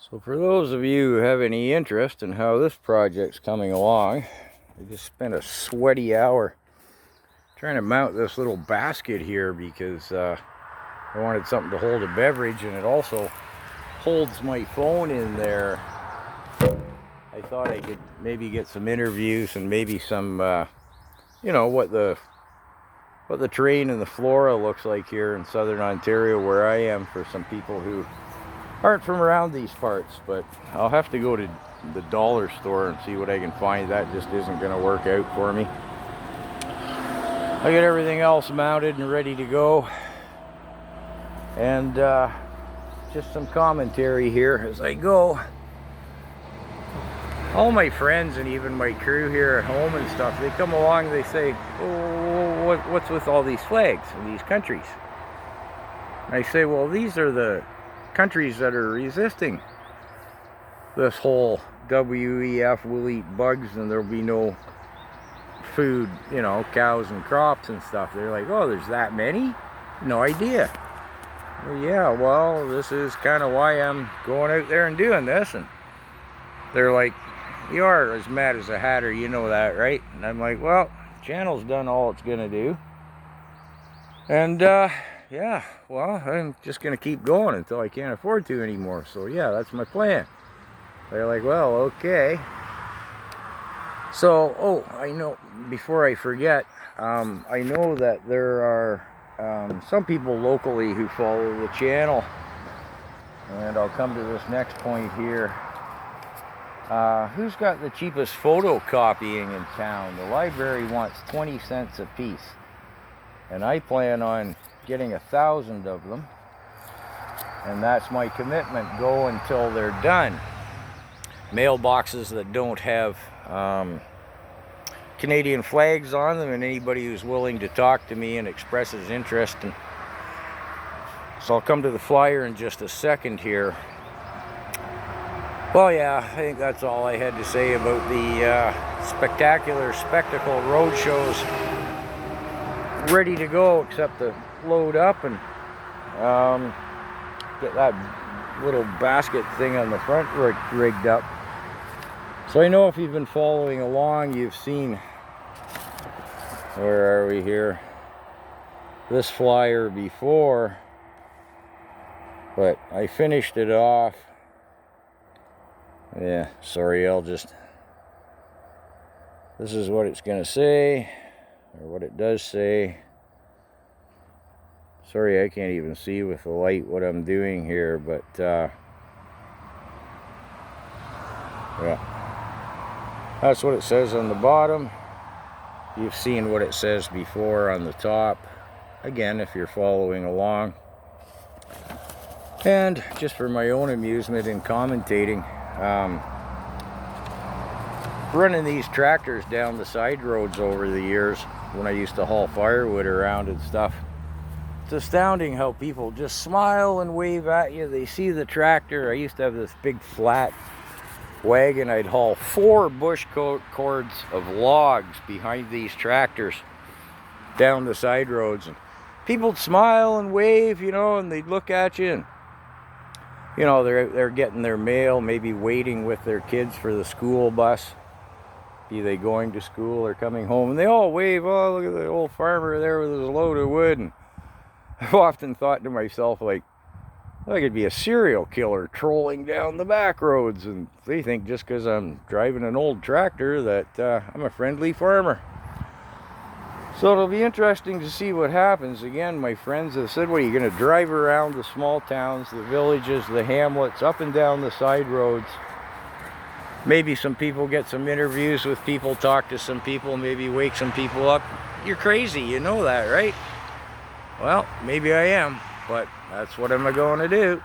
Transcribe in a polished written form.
So for those of you who have any interest in how this project's coming along, I just spent a sweaty hour trying to mount this little basket here because I wanted something to hold a beverage, and it also holds my phone in there. I thought I could maybe get some interviews and maybe some, what the terrain and the flora looks like here in southern Ontario where I am, for some people who aren't from around these parts. But I'll have to go to the dollar store and see what I can find. That just isn't going to work out for me. I got everything else mounted and ready to go, and just some commentary here as I go. All my friends and even my crew here at home and stuff, they come along, they say, "Oh, what's with all these flags in these countries?" And I say, well, these are the countries that are resisting this whole WEF, we'll eat bugs and there'll be no food, cows and crops and stuff. They're like, oh, there's that many? No idea. Well, yeah, well, this is kind of why I'm going out there and doing this. And they're like, you are as mad as a hatter, you know that, right? And I'm like, well, channel's done all it's gonna do. And yeah, well, I'm just gonna keep going until I can't afford to anymore. So yeah, that's my plan. They're like, well, okay. So, I know, before I forget, I know that there are some people locally who follow the channel, and I'll come to this next point here. Who's got the cheapest photocopying in town? The library wants 20 cents a piece, and I plan on getting 1,000 of them, and that's my commitment. Go until they're done. Mailboxes that don't have Canadian flags on them, and anybody who's willing to talk to me and expresses interest. And so I'll come to the flyer in just a second here. Well, yeah, I think that's all I had to say about the spectacular spectacle road shows. Ready to go, except to load up and get that little basket thing on the front rigged up. So I know if you've been following along, you've seen, where are we here, this flyer before, but I finished it off. Yeah, sorry, this is what it's gonna say, or what it does say. Sorry, I can't even see with the light what I'm doing here, but yeah, that's what it says on the bottom. You've seen what it says before on the top, again, if you're following along. And just for my own amusement and commentating, running these tractors down the side roads over the years when I used to haul firewood around and stuff, it's astounding how people just smile and wave at you. They see the tractor. I used to have this big flat wagon. I'd haul 4 bush cords of logs behind these tractors down the side roads, and people'd smile and wave, and they'd look at you, and they're getting their mail, maybe waiting with their kids for the school bus, be they going to school or coming home, and they all wave. Oh, look at the old farmer there with his load of wood. And I've often thought to myself, like, I could be a serial killer trolling down the back roads, and they think just because I'm driving an old tractor that I'm a friendly farmer. So it'll be interesting to see what happens. Again, my friends have said, what, are you going to drive around the small towns, the villages, the hamlets, up and down the side roads? Maybe some people get some interviews with people, talk to some people, maybe wake some people up. You're crazy, you know that, right? Well, maybe I am, but that's what I'm going to do.